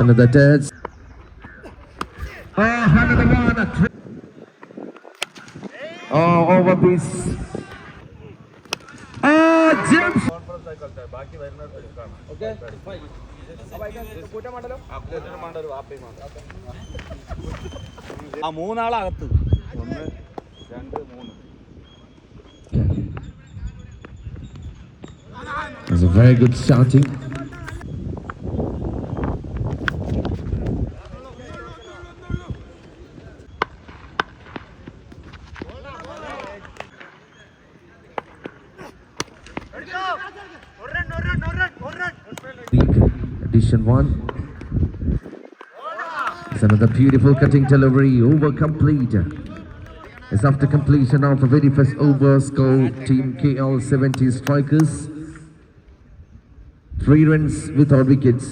Another touch. Another one. Over piece. James. Okay. മൂന്നാളകത്ത് 1 2 3. That's a very good starting. Addition 1. It's another beautiful cutting delivery, over complete. It's after completion of the very first over score, team KL70 strikers. 3 runs without wickets.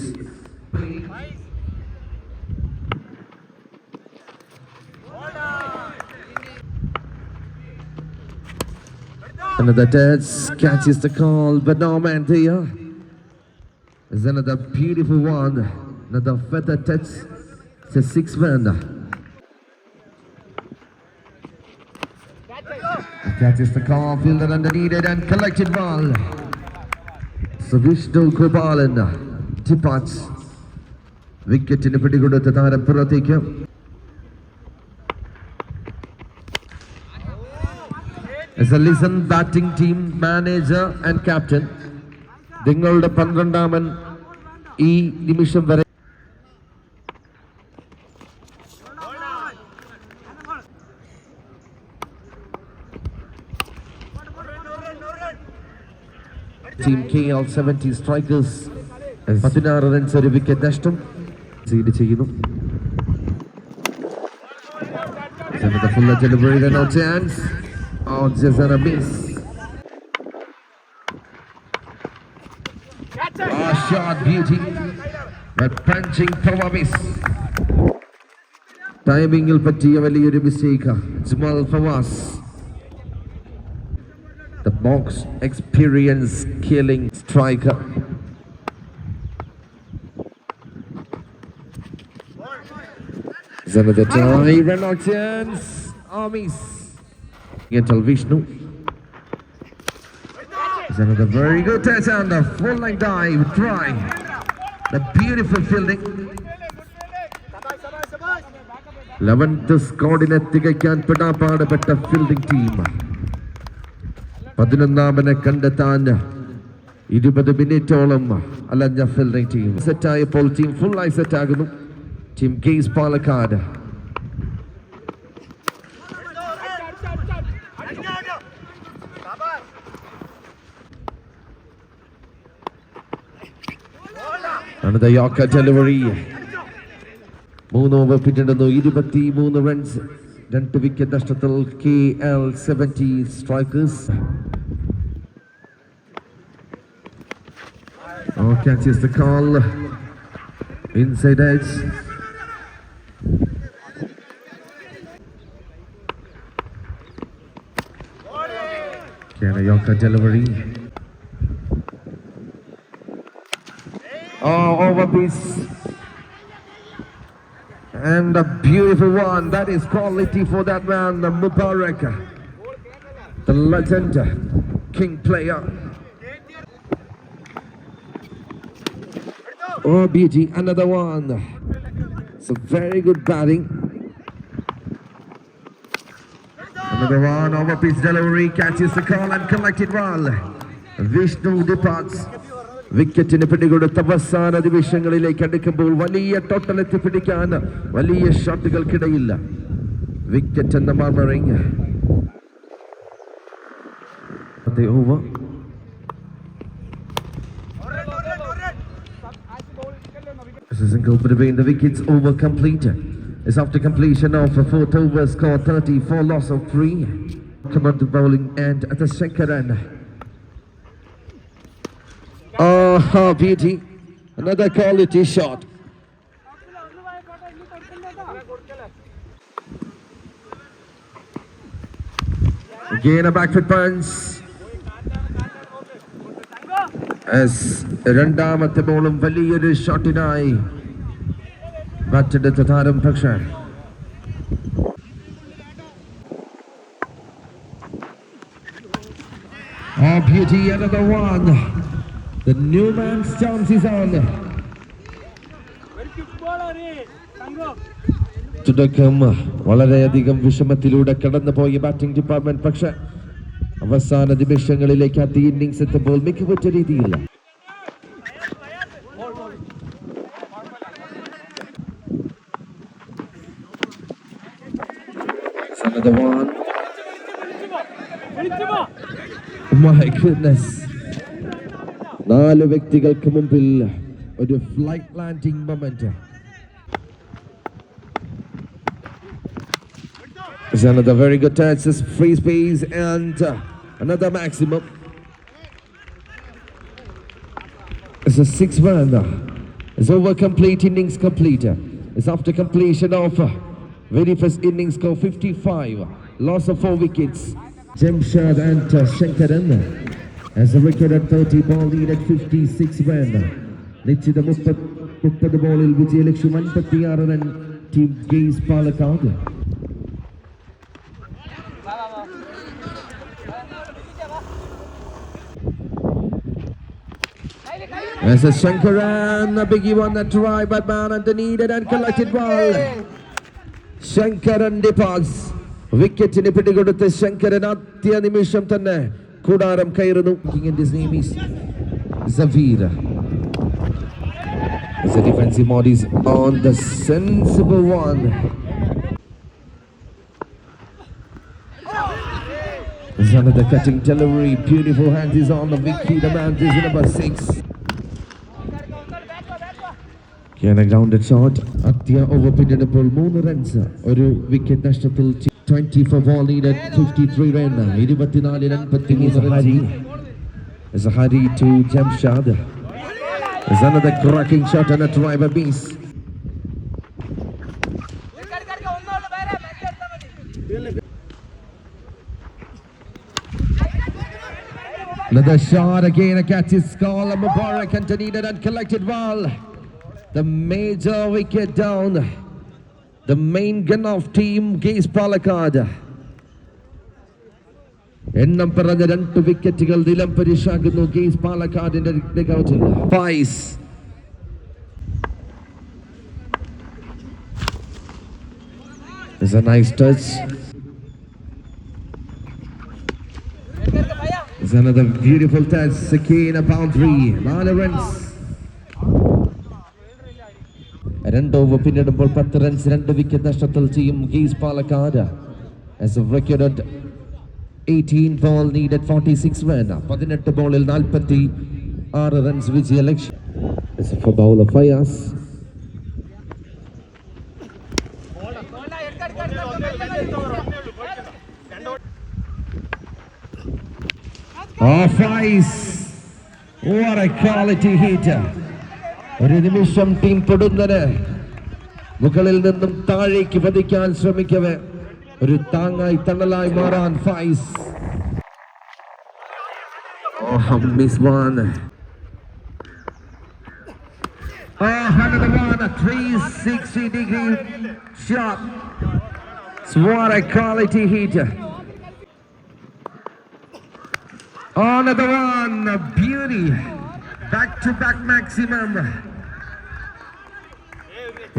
Another touch, catches the call, but no man there. There's another beautiful one, another feather touch. It's a 6-run. Catches the call, fielded underneath it and collected ball. So Vishnu Gopalan departs. Wicket in a pretty good at the Purateka. As a listen batting team manager and captain, നിങ്ങളുടെ 12-ാമൻ ഈ നിമിഷം വരെ team KL70 strikers 16 runs ഒരു wicket നഷ്ടം seed ചെയ്യുന്നു. Full delivery, no chance. Oh, just a miss. Shot beauty, but punching power miss. Timing il pattiya valiyoru mistake. Jamal Fawaz, the box experience killing striker. Another try, run out chance. Oh, miss. Gentle Vishnu. It's another very good touch and a full line dive try. The beautiful fielding. 11th squadiനെ തികയ്ക്കാൻ പെടാപ്പാടുപെട്ട fielding team 11-ാമനെ കണ്ടെത്താൻ 20 മിനിറ്റോളം അലഞ്ഞ fielding team സെറ്റായപ്പോൾ team ഫുള്ളായി സെറ്റാകുന്നു. Team case Palakkad. Another Yorker delivery. 3 over പിന്നിടുന്നു. 23 റൺസ് 2 വിക്കറ്റ് നഷ്ടത്തിൽ KL70 strikers. Catches the call. Inside edge. Yorker delivery. Over piece. And a beautiful one. That is quality for that man, the Mubarak, the legend, king player. Oh, beauty. Another one. So very good batting. Another one. Over piece delivery. Catches the call and collected well. Vishnu departs. വിക്കറ്റിന് പിടികൊടുത്ത അവസാന നിമിഷങ്ങളിലേക്ക് അടുക്കുമ്പോൾ വലിയ total എത്തിപ്പിടിക്കാൻ വലിയ ഷോട്ടുകൾക്കിടയില്ല. Wicket എന്ന murmuring. Over. Between the wickets, over complete. Is after completion of a 4th over, score 34, loss of 3. Come on to bowling and at the second end. Oh, beauty. Another quality shot. Again a back foot punch. As രണ്ടാമത്തെ ബോളും വലിയൊരു ഷോട്ടിനായി ബാറ്റെടുത്ത താരം പക്ഷേ Oh, beauty, another one. The new man's chance is on. തുടക്കം വളരെയധികം വിഷമത്തിലൂടെ കടന്നുപോയ batting department, പക്ഷെ അവസാന നിമിഷങ്ങളിലേക്ക് ആദ്യ ഇന്നിംഗ്സ് എത്തുമ്പോൾ മികവുറ്റ രീതിയിൽ another one. My goodness. 4 വ്യക്തികൾക്ക് മുമ്പിൽ ഒരു flight landing moment. It's another very good touch, this free space and another maximum. It's a 6-run. It's over, complete innings complete. It's after completion of very first innings score 55. Loss of 4 wickets. Jamshad and Shankaran as a record at 30 ball lead at 56 run. നിശ്ചിത 30 ബോളിൽ വിജയലക്ഷ്യം 56 run. Team guys Palakkad. As a Shankaran, a biggie one that try but man underneath and collected ball. Shankaran departs. വിക്കറ്റിന് പിടികൊടുത്ത് ശങ്കരൻ ആദ്യ നിമിഷം തന്നെ കൂടാരം കയറുന്നു. His name is Zavir. As the defensive mode is on, the sensible one. There's another cutting delivery. Beautiful hands is on the wicket. The man is number 6. Grounded shot. ആദ്യ over പിന്നിടുമ്പോൾ 3 runs. ഒരു wicket നഷ്ടത്തിൽ 24 ball needed 53 run. 24 run 53 Hari. As a Hari to Jamshad. There's another cracking shot and a try by Bees. Another shot again, a catch is called. Mubarak and needed and collected ball. The major wicket down. The main gun of team Gaze Palakkad. എണ്ണം പറഞ്ഞ 2 വിക്കറ്റുകൾ നിലം പരിശാകുന്നു guys പാലക്കാടിന്റെ ഡഗൌട്ടിൽ. Vice. It's a nice touch. It's another beautiful touch. Sakina boundary. 4 runs. 2 over പിന്നിടുമ്പോൾ 10 runs 2 wicket നഷ്ടത്തിൽ ചെയ്യും ഗെയ്സ് Palakkad. As a record 18 ball needed 46 run. 18 ബോളിൽ 46 റൺസ് വിജയലക്ഷ്യം. As for bowler Fayaz. Fayaz. What a quality hit. ഒരു നിമിഷം team തൊടുന്നത് മുകളിൽ നിന്നും താഴേക്ക് പതിക്കാൻ ശ്രമിക്കവേ ഒരു താങ്ങായി തണലായി മാറാൻ Faiz. Miss one. Another one, a 360-degree shot. What a quality hit. Another one, a beauty. Back-to-back maximum.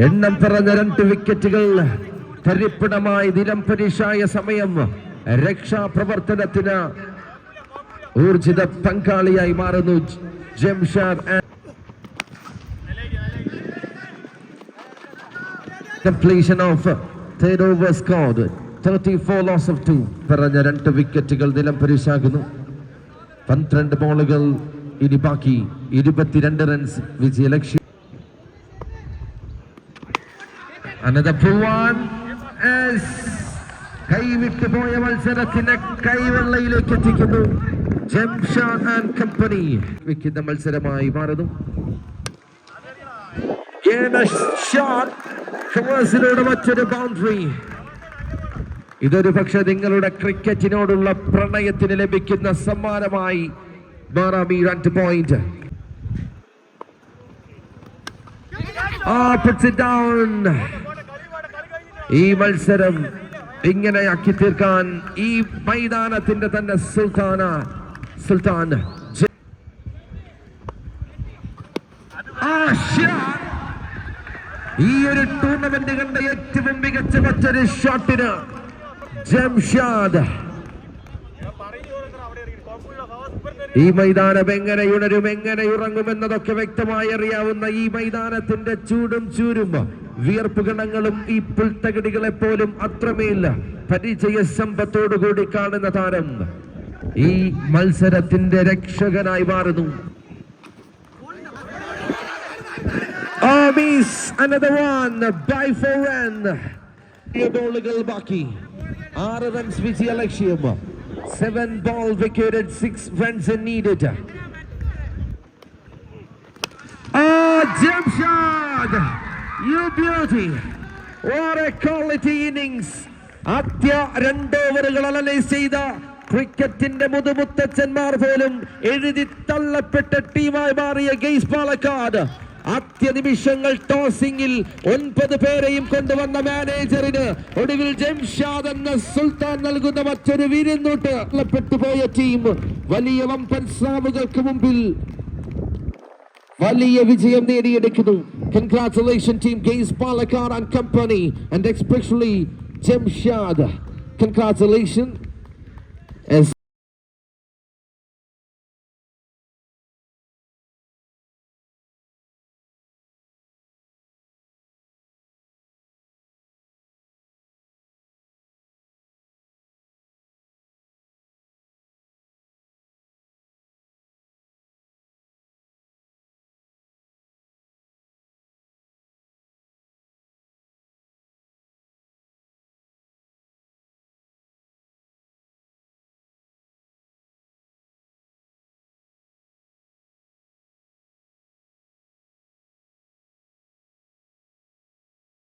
എണ്ണം പറഞ്ഞ 2 വിക്കറ്റുകൾ തരിപ്പിടമായി നിലംപരിശായ സമയം രക്ഷാപ്രവർത്തനത്തിന് ഊർജിത പങ്കാളിയായി മാറുന്നു Jamshad. Completion of third over scored 34 loss of 2. പറഞ്ഞ 2 വിക്കറ്റുകൾ നിലംപരിശാകുന്നു. 12 ബോളുകൾ ഇനി ബാക്കി. 22 റൺസ് വിജയലക്ഷ്യം. Another pull one as കൈവിട്ടു പോയ മത്സരത്തിന് കൈവെള്ളയിലേക്ക് എത്തിക്കുന്നു ജംഷാദ് ആൻഡ് കമ്പനി. വിക്കുന്ന മത്സരമായി മാറുന്നു. മറ്റൊരു ബൗണ്ടറി. ഇതൊരു പക്ഷെ നിങ്ങളുടെ ക്രിക്കറ്റിനോടുള്ള പ്രണയത്തിന് ലഭിക്കുന്ന സമ്മാനമായി മാറാം ഈ 2 പോയിന്റ്. puts it down. ഈ മത്സരം ഇങ്ങനെയാക്കി തീർക്കാൻ ഈ മൈതാനത്തിന്റെ തന്നെ സുൽത്താൻ ഈ ഒരു ടൂർണമെന്റ് കണ്ട ഏറ്റവും മികച്ച മറ്റൊരു ഷോട്ടിന് ജംഷാദ്. ഈ മൈതാനം എങ്ങനെ ഉണരും എങ്ങനെ ഉറങ്ങുമെന്നതൊക്കെ വ്യക്തമായി അറിയാവുന്ന ഈ മൈതാനത്തിന്റെ ചൂടും ചൂരും വിയർപ്പ് ഗണങ്ങളും ഈ പുൽത്തകിടികളെ പോലും അത്രമേൽ പരിചയ സമ്പത്തോടുകൂടി കാണുന്ന താരം ഈ മത്സരത്തിന്റെ രക്ഷകനായി മാറുന്നു. Another one by 4 run. ബോളുകൾ ബാക്കി 6 runs വിജയ ലക്ഷ്യം. 7 ball wicked, 6 runs needed. Jamshad, you beauty. What a quality innings. ആദ്യ 2 ഓവറുകൾ അനലൈസ് ചെയ്ത ക്രിക്കറ്റിന്റെ മുതുമുത്തച്ഛന്മാർ പോലും എഴുതി തള്ളപ്പെട്ട ടീമായി മാറിയ ഗെയ്സ് പാലക്കാട് ആദ്യ നിമിഷങ്ങൾ ടോസിംഗിൽ 9 പേരെയും കൊണ്ടുവന്ന മാനേജറിന് ഒടുവിൽ ജംഷാദ് എന്ന സുൽത്താൻ നൽകുന്ന മറ്റൊരു വിരുന്നൂട്ട് തള്ളപ്പെട്ടുപോയ ടീം വലിയ വമ്പൻ സ്രാവുകൾക്ക് മുമ്പിൽ വലിയ വിജയം നേടിയെടുക്കുന്നു. Congratulations team Gaze Palakkad and company and especially Jamshad. Congratulations. As